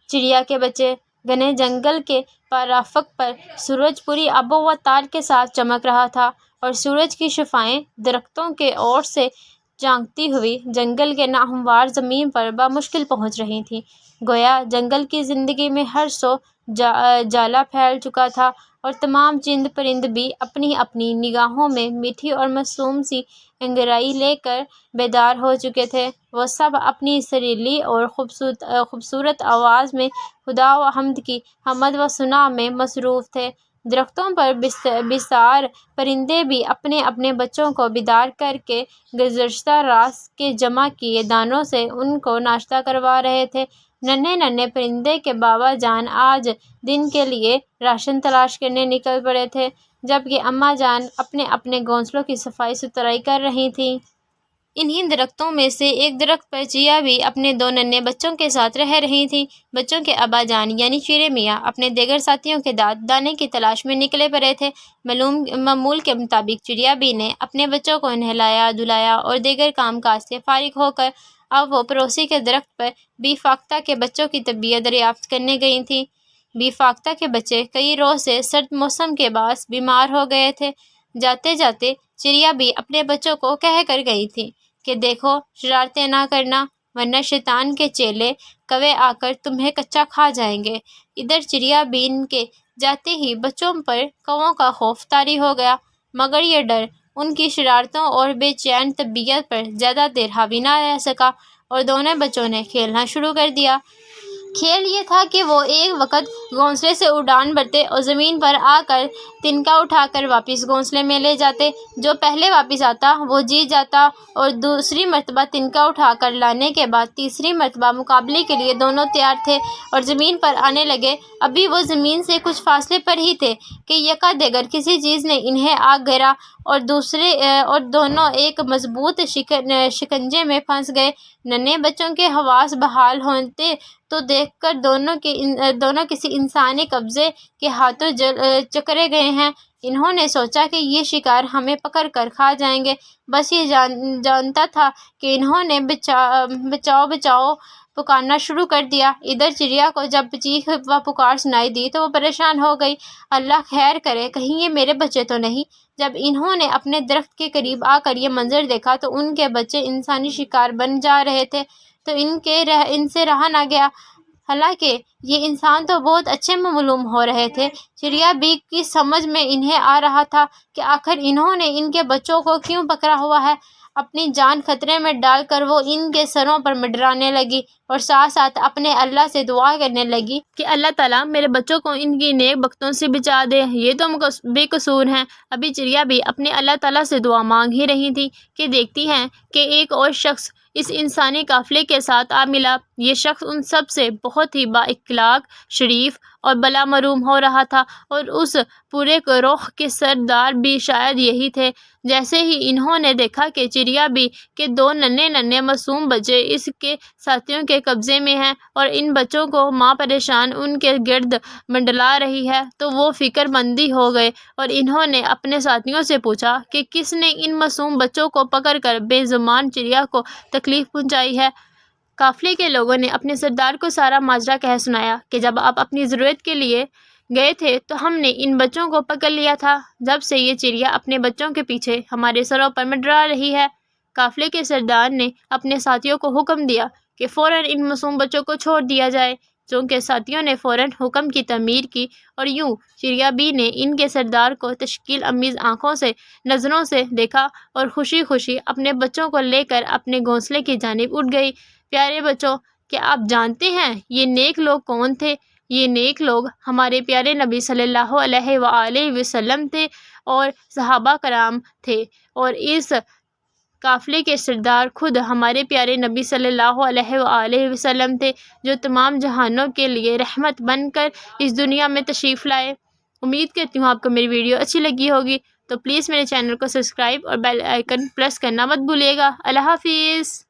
چڑیا کے بچے۔ گھنے جنگل کے پارافق پر سورج پوری آب و تاب کے ساتھ چمک رہا تھا اور سورج کی شعاعیں درختوں کے اور سے چاکتی ہوئی جنگل کے ناہموار زمین پر بمشکل پہنچ رہی تھیں۔ گویا جنگل کی زندگی میں ہر سو جالا پھیل چکا تھا اور تمام چند پرند بھی اپنی اپنی نگاہوں میں میٹھی اور معصوم سی انگڑائی لے کر بیدار ہو چکے تھے۔ وہ سب اپنی سریلی اور خوبصورت آواز میں خدا و حمد کی حمد و ثنا میں مصروف تھے۔ درختوں پر بسیار پرندے بھی اپنے اپنے بچوں کو بیدار کر کے گزشتہ رات کے جمع کیے دانوں سے ان کو ناشتہ کروا رہے تھے۔ ننھے ننھے پرندے کے بابا جان آج دن کے لیے راشن تلاش کرنے نکل پڑے تھے، جبکہ اماں جان اپنے اپنے گھونسلوں کی صفائی ستھرائی کر رہی تھیں۔ انہی درختوں میں سے ایک درخت پر چڑیا بھی اپنے دو ننھے بچوں کے ساتھ رہ رہی تھی۔ بچوں کے ابا جان یعنی شیر میاں اپنے دیگر ساتھیوں کے دانے کی تلاش میں نکلے پڑے تھے۔ معمول کے مطابق چڑیا بی نے اپنے بچوں کو نہلایا دھلایا اور دیگر کام کاج سے فارغ ہو کر اب وہ پڑوسی کے درخت پر بی فاختہ کے بچوں کی طبیعت دریافت کرنے گئی تھیں۔ بی فاختہ کے بچے کئی روز سے سرد موسم کے باعث بیمار ہو گئے تھے۔ جاتے جاتے چڑیا بی اپنے بچوں کو کہہ کر گئی تھی کہ دیکھو شرارتیں نہ کرنا ورنہ شیطان کے چیلے کوے آ کر تمہیں کچا کھا جائیں گے۔ ادھر چڑیا بی کے جاتے ہی بچوں پر کووں کا خوف طاری ہو گیا، مگر یہ ڈر ان کی شرارتوں اور بے چین طبیعت پر زیادہ دیر حاوی نہ رہ سکا اور دونوں بچوں نے کھیلنا شروع کر دیا۔ کھیل یہ تھا کہ وہ ایک وقت گھونسلے سے اڑان بھرتے اور زمین پر آ کر تنکا اٹھا کر واپس گھونسلے میں لے جاتے۔ جو پہلے واپس آتا وہ جیت جاتا اور دوسری مرتبہ تنکا اٹھا کر لانے کے بعد تیسری مرتبہ مقابلے کے لیے دونوں تیار تھے اور زمین پر آنے لگے۔ ابھی وہ زمین سے کچھ فاصلے پر ہی تھے کہ یکا دیگر کسی چیز نے انہیں آ گھیرا اور دونوں ایک مضبوط شکنجے میں پھنس گئے۔ ننھے بچوں کے حواس بحال ہوتے تو دیکھ کر دونوں کسی انسانی قبضے کے ہاتھوں جکڑے گئے ہیں۔ انہوں نے سوچا کہ یہ شکار ہمیں پکڑ کر کھا جائیں گے۔ بس یہ جانتا تھا کہ انہوں نے بچاؤ بچاؤ پکارنا شروع کر دیا۔ ادھر چڑیا کو جب چیخ و پکار سنائی دی تو وہ پریشان ہو گئی، اللہ خیر کرے کہیں یہ میرے بچے تو نہیں۔ جب انہوں نے اپنے درخت کے قریب آ کر یہ منظر دیکھا تو ان کے بچے انسانی شکار بن جا رہے تھے تو ان سے رہا نہ گیا۔ حالانکہ یہ انسان تو بہت اچھے معلوم ہو رہے تھے، چڑیا بی کی سمجھ میں انہیں آ رہا تھا کہ آخر انہوں نے ان کے بچوں کو کیوں پکڑا ہوا ہے۔ اپنی جان خطرے میں ڈال کر وہ ان کے سروں پر منڈرانے لگی اور ساتھ ساتھ اپنے اللہ سے دعا کرنے لگی کہ اللہ تعالیٰ میرے بچوں کو ان کی نیک بختوں سے بچا دے، یہ تو بے قصور ہیں۔ ابھی چڑیا بھی اپنے اللہ تعالیٰ سے دعا مانگ ہی رہی تھی کہ دیکھتی ہیں کہ ایک اور شخص اس انسانی قافلے کے ساتھ آ ملا۔ یہ شخص ان سب سے بہت ہی با اخلاق، شریف اور بلا مروم ہو رہا تھا اور اس پورے گروہ کے سردار بھی شاید یہی تھے۔ جیسے ہی انہوں نے دیکھا کہ چڑیا بی کے دو ننھے ننھے معصوم بچے اس کے ساتھیوں کے قبضے میں ہیں اور ان بچوں کو ماں پریشان ان کے گرد منڈلا رہی ہے تو وہ فکر مندی ہو گئے اور انہوں نے اپنے ساتھیوں سے پوچھا کہ کس نے ان معصوم بچوں کو پکڑ کر بے زبان چڑیا کو تکلیف پہنچائی ہے۔ قافلے کے لوگوں نے اپنے سردار کو سارا ماجرا کہہ سنایا کہ جب آپ اپنی ضرورت کے لیے گئے تھے تو ہم نے ان بچوں کو پکڑ لیا تھا، جب سے یہ چڑیا اپنے بچوں کے پیچھے ہمارے سروں پر منڈرا رہی ہے۔ قافلے کے سردار نے اپنے ساتھیوں کو حکم دیا کہ فوراً ان معصوم بچوں کو چھوڑ دیا جائے، چونکہ ساتھیوں نے فوراً حکم کی تعمیر کی اور یوں چڑیا بی نے ان کے سردار کو تشکیل امیز آنکھوں سے نظروں سے دیکھا اور خوشی خوشی اپنے بچوں کو لے کر اپنے گھونسلے کی جانب اٹھ گئی۔ پیارے بچوں، کیا آپ جانتے ہیں یہ نیک لوگ کون تھے؟ یہ نیک لوگ ہمارے پیارے نبی صلی اللہ علیہ وآلہ وسلم تھے اور صحابہ کرام تھے، اور اس قافلے کے سردار خود ہمارے پیارے نبی صلی اللہ علیہ وآلہ وسلم تھے، جو تمام جہانوں کے لیے رحمت بن کر اس دنیا میں تشریف لائے۔ امید کرتی ہوں آپ کو میری ویڈیو اچھی لگی ہوگی، تو پلیز میرے چینل کو سبسکرائب اور بیل آئیکن پریس کرنا مت بھولیے گا۔ اللہ حافظ۔